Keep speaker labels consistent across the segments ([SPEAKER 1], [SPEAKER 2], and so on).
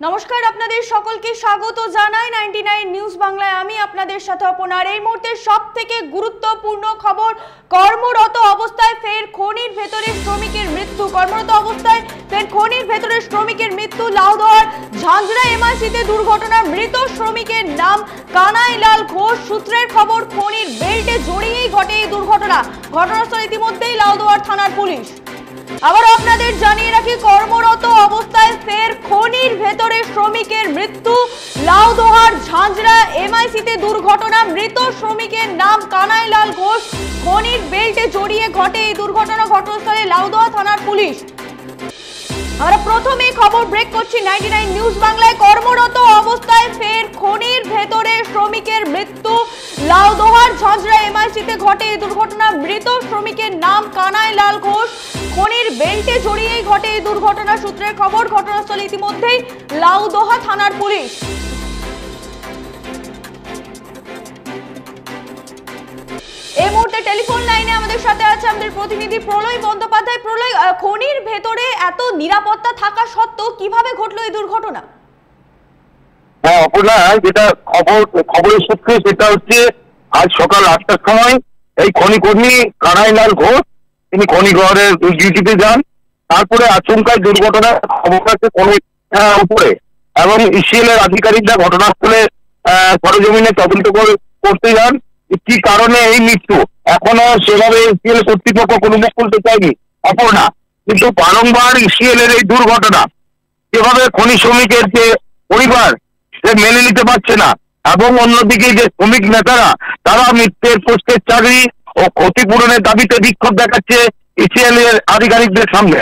[SPEAKER 1] নমস্কার, আপনাদের সকলকে স্বাগত জানাই 99 নিউজ বাংলায়। আমি আপনাদের সাথে অপনার। এই মুহূর্তে সবথেকে গুরুত্বপূর্ণ খবর, কর্মরত অবস্থায় ফের খনির ভেতরে শ্রমিকের মৃত্যু। কর্মরত অবস্থায় ফের খনির ভেতরে শ্রমিকের মৃত্যু। লাউদহার ঝাঁঝরা এমআইসিতে দুর্ঘটনা। মৃত শ্রমিকের নাম কানাইলাল ঘোষ। সূত্রের খবর, খনির বেল্টে জড়িয়েই ঘটে এই দুর্ঘটনা। ঘটনাস্থলে ইতিমধ্যেই লাউদহার থানার পুলিশ। আবার আপনাদের জানিয়ে রাখি, কর্মরত অবস্থায় ফের খনির ভেতরে শ্রমিকের মৃত্যু। লাউদহার ঝাঁঝরা এমআইসিতে দুর্ঘটনা। মৃত শ্রমিকের নাম কানাইলাল ঘোষ। খনির বেল্টে জড়িয়ে ঘটে এই দুর্ঘটনা। ঘটনাস্থলে লাউদহা থানার পুলিশ। আমরা প্রথমে খবর ব্রেক করছি 99 নিউজ বাংলায়। কর্মরত অবস্থায় ফের খনির ভেতরে শ্রমিকের মৃত্যু। লাউদহার ঝাঁঝরা এমআইসিতে ঘটে এই দুর্ঘটনা। মৃত শ্রমিকের নাম কানাইলাল ঘোষ। খনির বেল্টে জড়িয়েই ঘটে এই দুর্ঘটনা। সূত্রের খবর, ঘটনাস্থলে ইতিমধ্যেই লাউদহা থানার পুলিশ। এই মুহূর্তে টেলিফোন লাইনে আমাদের সাথে আছে আমাদের প্রতিনিধি প্রলয় বন্দ্যোপাধ্যায়। প্রলয়, খনির ভেতরে এত নিরাপত্তা থাকা সত্ত্বেও কিভাবে ঘটলো এই দুর্ঘটনা?
[SPEAKER 2] হ্যাঁ অপর্ণা, যেটা খবরের সূত্রে সেটা হচ্ছে আজ সকাল 8টার সময় এই খনি কর্মী কানাইলাল ঘোষ তিনি খনিঘরের ডিউটিতে যান। তারপরে আচমকায় দুর্ঘটনা খবর আছে খনির উপরে, এবং ইসিএল এর আধিকারিকরা ঘটনাস্থলে সরেজমিনে তদন্ত করতে যান। কি কারণে এই মৃত্যু এখনো সেভাবে ইসিএল কর্তৃপক্ষ কোনো মুখ খুলতে চায়নি অপর্ণা। কিন্তু বারংবার ইসিএল এর এই দুর্ঘটনা যেভাবে খনি শ্রমিকের যে পরিবার সে মেনে নিতে পারছে না, এবং অন্যদিকে যে শ্রমিক নেতারা তারা মিথ্যের পোস্টের চাকরি ও ক্ষতিপূরণের দাবিতে বিক্ষোভ দেখাচ্ছে ইসিএল এর আধিকারিকদের সামনে।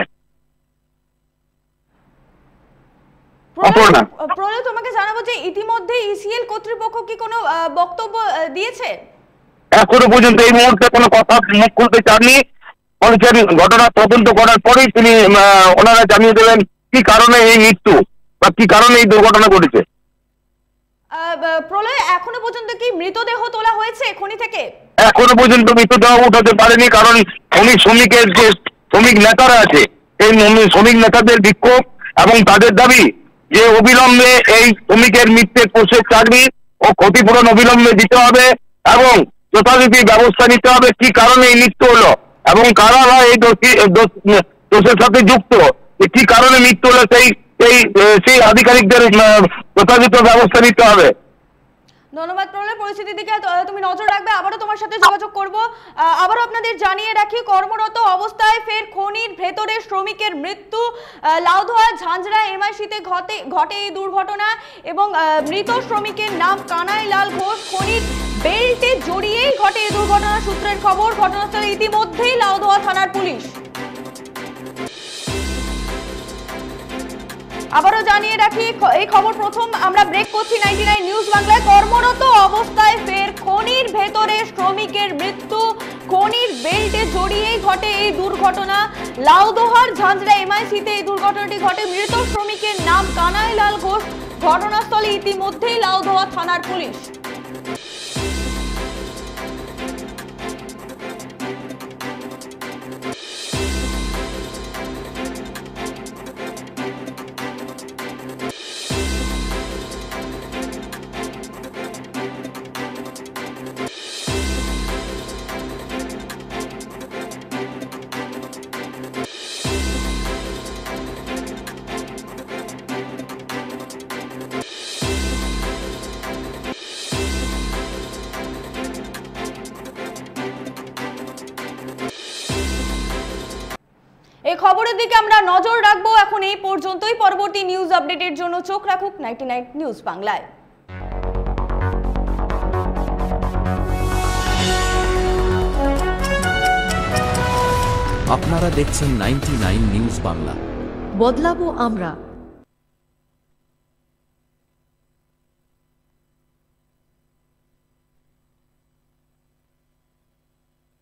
[SPEAKER 1] প্রলয়, তোমাকে জানাবো যে ইতিমধ্যে ইসিএল কর্তৃপক্ষ কি কোনো বক্তব্য দিয়েছে?
[SPEAKER 2] এখনো পর্যন্ত এই মুহূর্তে কোনো কথা মুখ খুলতে চাননি। বলেছেন ঘটনা তদন্ত করার পরেই তিনি ওনারা জানিয়ে দেবেন কি কারণে এই মৃত্যু বা কি কারণে এই দুর্ঘটনা ঘটেছে।
[SPEAKER 1] প্রলয়, এখনো পর্যন্ত কি মৃতদেহ তোলা হয়েছে খনি থেকে?
[SPEAKER 2] এখনো পর্যন্ত মৃতদেহ উঠাতে পারেনি, কারণ খনি শ্রমিকের যে শ্রমিক নেতারা আছে এই শ্রমিক নেতাদের বিক্ষোভ এবং তাদের দাবি যে অবিলম্বে এই শ্রমিকের মৃত্যুর পোষের চাকরি ও ক্ষতিপূরণ অবিলম্বে দিতে হবে এবং যথারীতি ব্যবস্থা নিতে হবে। কি কারণে এই মৃত্যু হলো এবং কারা এই দোষের সাথে যুক্ত, কি কারণে মৃত্যু হলো সেই আধিকারিকদের যথাযথ ব্যবস্থা নিতে হবে।
[SPEAKER 1] ধন্যবাদ প্রলয়, পরিস্থিতির দিকে তুমি নজর রাখবে। আবারও তোমার সাথে যোগাযোগ করব। আবারও আপনাদের জানিয়ে রাখি, কর্মরত অবস্থায় ফের খনির ভেতরে শ্রমিকের মৃত্যু। লাউদহা ঝাঁঝরা এমআইসিতে ঘটে এই দুর্ঘটনা এবং মৃত শ্রমিকের নাম কানাইলাল ঘোষ। খনির বেল্টে জড়িয়েই ঘটে এই দুর্ঘটনা। সূত্রের খবর, ঘটনাস্থলে ইতিমধ্যেই লাউদহা থানার পুলিশ। আবারও জানিয়ে রাখি, এই খবর প্রথম আমরা ব্রেক করছি 99 নিউজ বাংলায়। কর্মরত অবস্থায় ফের খনির ভেতরে শ্রমিকের মৃত্যু। খনির বেল্টে জড়িয়েই ঘটে এই দুর্ঘটনা। লাউদহার ঝাঁঝরা এমআইসিতে এই দুর্ঘটনাটি ঘটে। মৃত শ্রমিকের নাম কানাইলাল ঘোষ। ঘটনাস্থলে ইতিমধ্যেই লাউদহা থানার পুলিশ। এই খবরের দিকে আমরা নজর রাখবো। এখন এই পর্যন্তই। পরবর্তী নিউজ আপডেটের জন্য চোখ রাখুক 99 নিউজ বাংলায়।
[SPEAKER 3] আপনারা দেখছেন 99 নিউজ বাংলা।
[SPEAKER 4] বদলাবো আমরা।